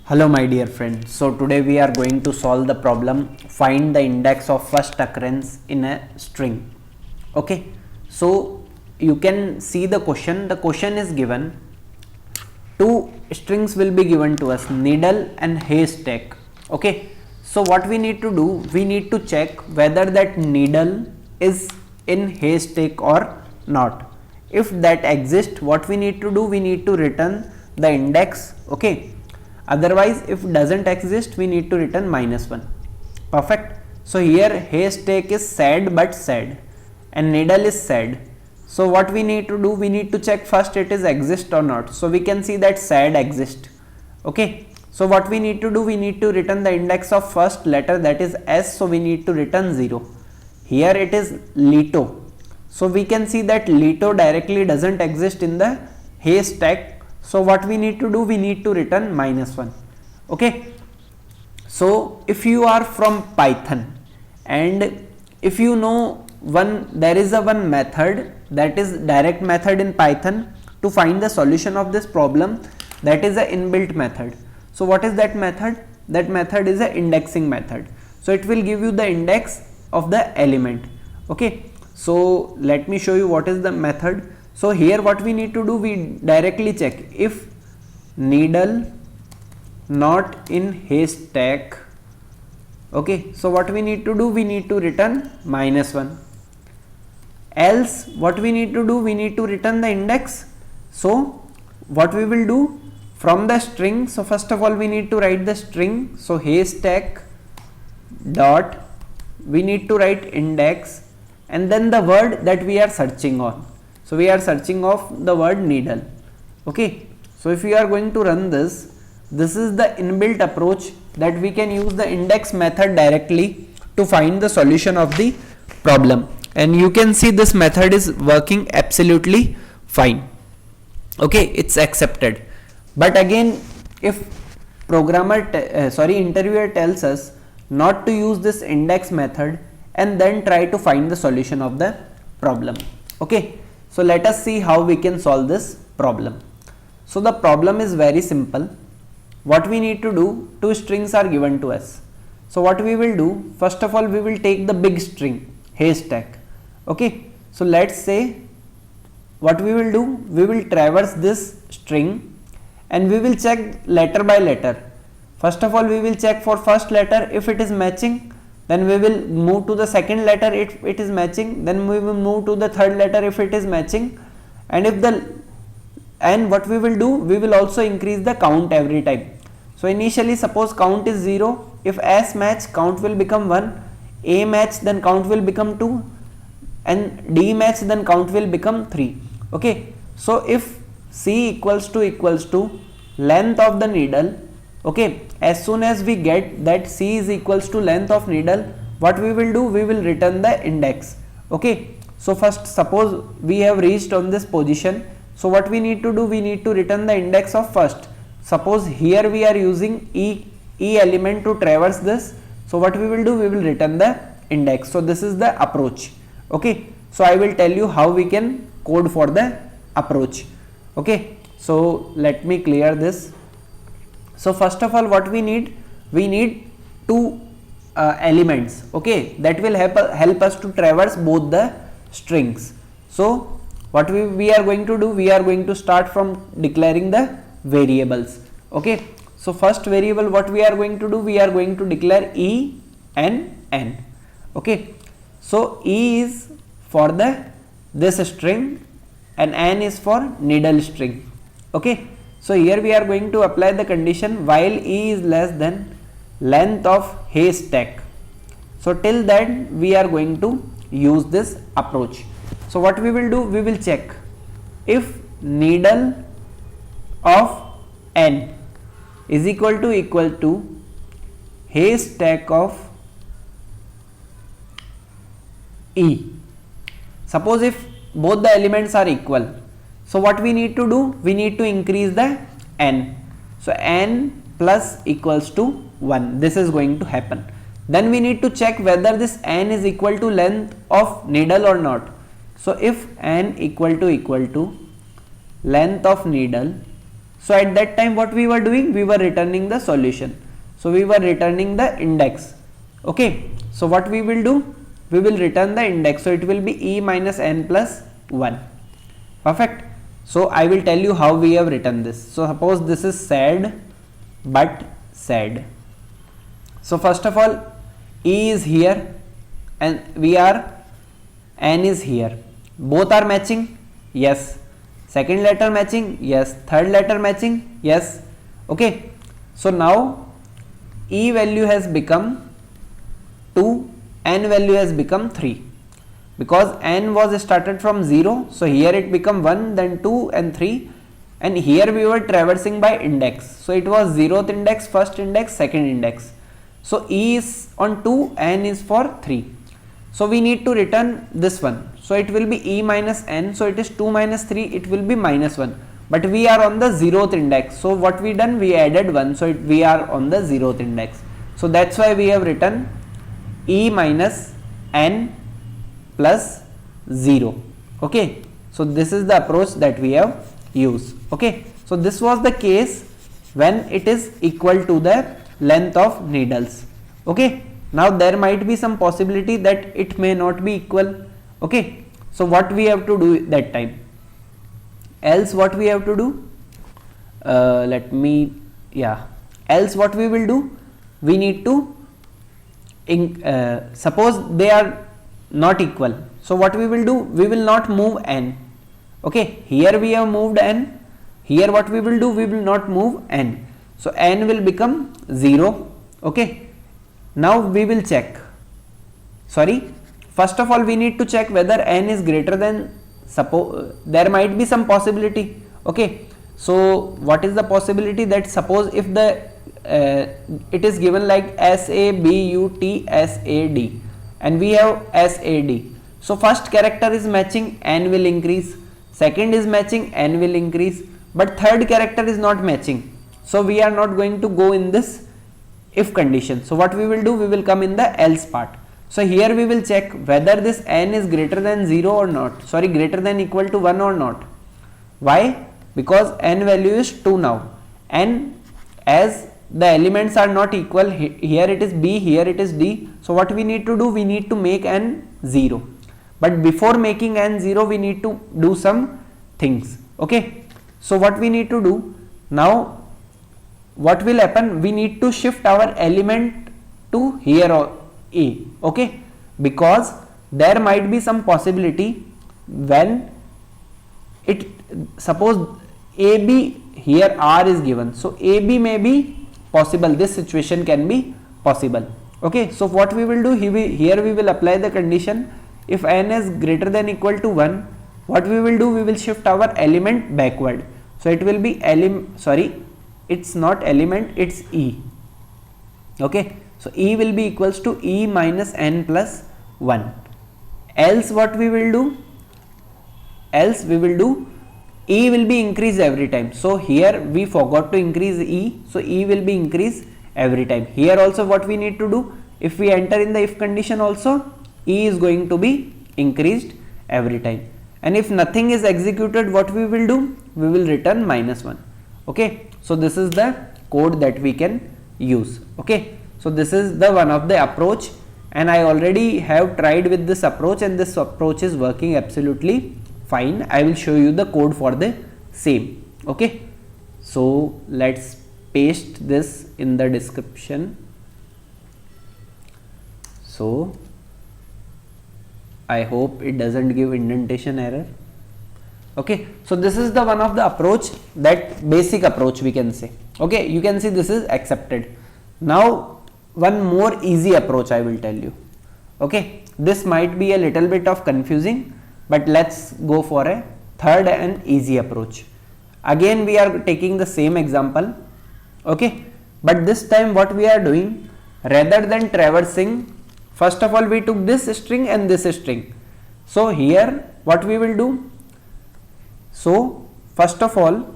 Hello my dear friends. So today we are going to solve the problem find the index of first occurrence in a string. Okay, so you can see the question. The question is given, two strings will be given to us, needle and haystack. Okay, so what we need to do, we need to check whether that needle is in haystack or not. If that exists, what we need to do, we need to return the index. Okay, otherwise if doesn't exist, we need to return -1. Perfect. So here haystack is sad but sad and needle is sad. So what we need to do, we need to check first it is exist or not. So we can see that sad exist. Okay, so what we need to do, we need to return the index of first letter, that is S. So we need to return 0. Here it is Lito. So we can see that Lito directly doesn't exist in the haystack. So what we need to do, we need to return -1. Okay, so if you are from Python and if you know there is one method, that is direct method in Python to find the solution of this problem, that is a inbuilt method. So what is that method? That method is a indexing method. So it will give you the index of the element. Okay, so let me show you what is the method. So here what we need to do, we directly check if needle not in haystack. Okay, so what we need to do, we need to return -1. Else what we need to do, we need to return the index. So what we will do from the string, so first of all we need to write the string. So haystack dot, we need to write index and then the word that we are searching on. So we are searching of the word needle. Okay, so if you are going to run this, this is the inbuilt approach that we can use the index method directly to find the solution of the problem, and you can see this method is working absolutely fine. Okay, it's accepted. But again, if interviewer tells us not to use this index method and then try to find the solution of the problem. Okay, so let us see how we can solve this problem. So the problem is very simple. What we need to do, two strings are given to us. So what we will do, first of all we will take the big string haystack. Okay, so let's say what we will do, we will traverse this string and we will check letter by letter. First of all we will check for first letter, if it is matching, then we will move to the second letter if it is matching, then we will move to the third letter if it is matching, and what we will do, we will also increase the count every time. So initially suppose count is 0, if S match, count will become 1, A match, then count will become 2, and D match, then count will become 3. Okay, so if C equals to length of the needle, okay, as soon as we get that C is equals to length of needle, what we will do, we will return the index. Okay, so first suppose we have reached on this position. So what we need to do, we need to return the index of first. Suppose here we are using E element to traverse this. So what we will do, we will return the index. So this is the approach. Okay, so I will tell you how we can code for the approach. Okay, so let me clear this. So first of all what we need two elements, okay, that will help us to traverse both the strings. So what we are going to do, we are going to start from declaring the variables. Okay, so first variable what we are going to do, we are going to declare E and N. Okay, so E is for this string and N is for needle string. Okay, so here we are going to apply the condition while E is less than length of haystack. So till then we are going to use this approach. So what we will do, we will check if needle of N is equal to haystack of E. Suppose if both the elements are equal, so what we need to do, we need to increase the N. So N plus equals to 1, this is going to happen. Then we need to check whether this N is equal to length of needle or not. So if N equal to length of needle, So at that time what we were doing, we were returning the solution. So we were returning the index. Okay, so what we will do, we will return the index. So it will be e minus n plus 1. Perfect. So I will tell you how we have written this. So suppose this is sad but sad. So first of all, e is here and n is here. Both are matching? Yes. Second letter matching? Yes. Third letter matching? Yes. Okay. So now e value has become 2, n value has become 3. Because n was started from 0, so here it become 1, then 2 and 3, and here we were traversing by index. So it was 0th index, first index, second index. So e is on 2, n is for 3. So we need to return this one. So it will be e minus n, so it is 2 minus 3, it will be minus 1. But we are on the 0th index. So what we done, we added 1, so we are on the 0th index. So that's why we have written e minus n plus 0. Okay, so this is the approach that we have used. Okay, so this was the case when it is equal to the length of needles. Okay, now there might be some possibility that it may not be equal. Okay, so what we have to do that time? Else what we have to do? Else what we will do? We need to suppose they are not equal. So what we will do? We will not move n. Okay, here we have moved n. Here what we will do? We will not move n. So n will become 0. Okay, now we will check. First of all we need to check whether n is greater than, suppose there might be some possibility. Okay, so what is the possibility? That suppose if the it is given like SABUT and we have SAD. So first character is matching, n will increase, second is matching, n will increase, but third character is not matching. So we are not going to go in this if condition. So what we will do? We will come in the else part. So here we will check whether this n is greater than 0 or not, greater than equal to 1 or not. Why? Because n value is 2 now, and as the elements are not equal, here it is B, here it is D. So what we need to do? We need to make n 0. But before making n 0, we need to do some things. Okay, so what we need to do now? What will happen? We need to shift our element to here or A. Okay, because there might be some possibility when it, suppose AB, here R is given, so AB may be possible, this situation can be possible. Okay, so what we will do? Here we will apply the condition. If n is greater than equal to 1, what we will do? We will shift our element backward. So it will be it's not element, it's E. Okay, so E will be equals to E minus n plus 1. Else what we will do? Else we will do E will be increased every time. So here we forgot to increase E, so E will be increased every time. Here also what we need to do? If we enter in the if condition also, E is going to be increased every time. And if nothing is executed, what we will do? We will return minus 1. Okay, so this is the code that we can use. Okay, so this is the one of the approach, and I already have tried with this approach, and this approach is working absolutely fine. I will show you the code for the same. Okay, so let's paste this in the description. So I hope it doesn't give indentation error. Okay, so this is the one of the approach, that basic approach we can say. Okay, you can see this is accepted. Now one more easy approach I will tell you. Okay, this might be a little bit of confusing, but let's go for a third and easy approach. Again we are taking the same example. Okay, but this time what we are doing, rather than traversing, first of all we took this string and this string. So here what we will do? So first of all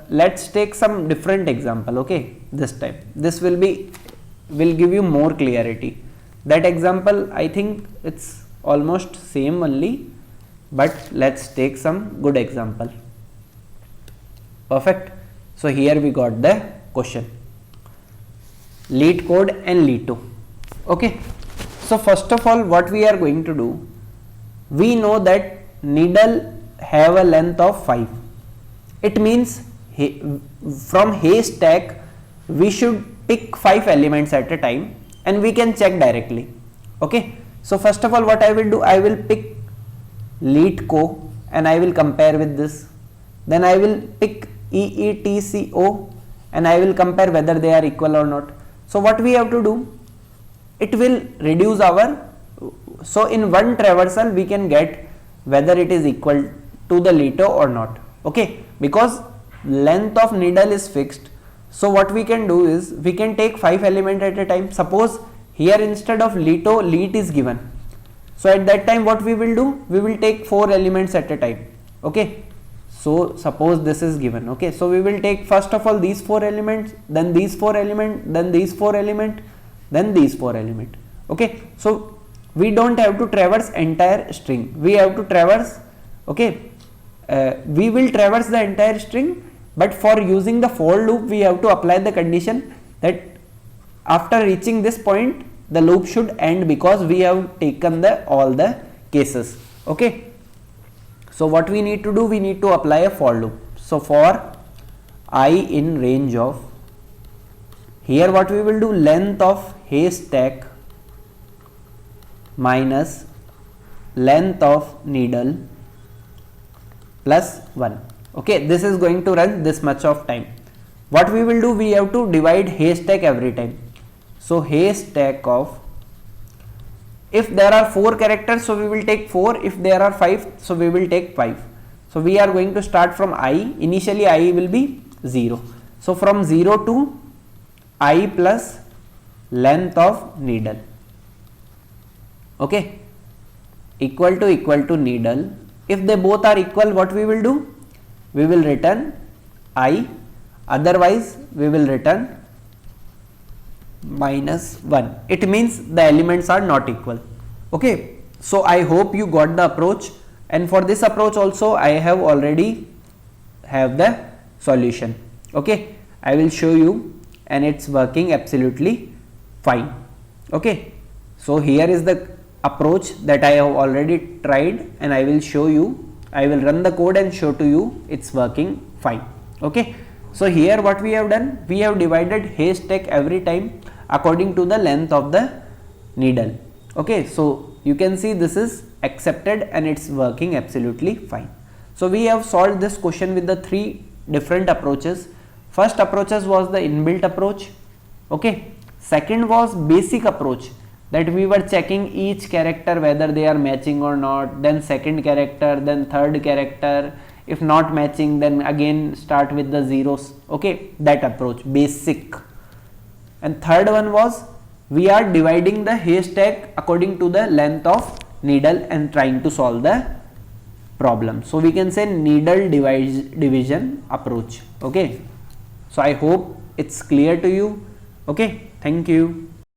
let's take some different example. Okay, this time this will give you more clarity. That example I think it's almost same only, but let's take some good example. Perfect. So here we got the question. LeetCode and Leeto. Okay. So first of all, what we are going to do, we know that needle have a length of 5. It means from haystack we should pick 5 elements at a time and we can check directly. Okay. So first of all, what I will do, I will pick LeetCode and I will compare with this. Then I will pick EETCO and I will compare whether they are equal or not. So what we have to do, it will reduce our, so in one traversal we can get whether it is equal to the Leeto or not. Okay, because length of needle is fixed. So what we can do is we can take 5 elements at a time. Suppose here instead of Leeto, Leet is given. So at that time what we will do, we will take 4 elements at a time. Okay, so suppose this is given. Okay, so we will take first of all these 4 elements, then these 4 elements, then these 4 elements, then these 4 elements. Okay, so we don't have to traverse entire string, we have to traverse, okay, we will traverse the entire string, but for using the for loop we have to apply the condition that after reaching this point the loop should end, because we have taken the all the cases. Okay, so what we need to do, we need to apply a for loop. So for I in range of, here what we will do, length of haystack minus length of needle plus 1. Okay, this is going to run this much of time. What we will do, we have to divide haystack every time. So haystack of, if there are 4 characters, so we will take 4, if there are 5, so we will take 5. So we are going to start from I, initially I will be 0. So from 0 to I plus length of needle, okay, equal to needle. If they both are equal, what we will do, we will return I, otherwise we will return minus 1. It means the elements are not equal. Okay, so I hope you got the approach, and for this approach also I have already have the solution. Okay, I will show you, and it's working absolutely fine. Okay, so here is the approach that I have already tried, and I will show you, I will run the code and show to you it's working fine. Okay, so here what we have done, we have divided haystack every time according to the length of the needle. Okay, so you can see this is accepted and it's working absolutely fine. So we have solved this question with the 3 different approaches. First approaches was the inbuilt approach. Okay, second was basic approach, that we were checking each character whether they are matching or not, then second character, then third character, if not matching then again start with the zeros. Okay, that approach, basic. And third one was, we are dividing the haystack according to the length of needle and trying to solve the problem. So we can say needle division approach. Okay, so I hope it's clear to you. Okay, thank you.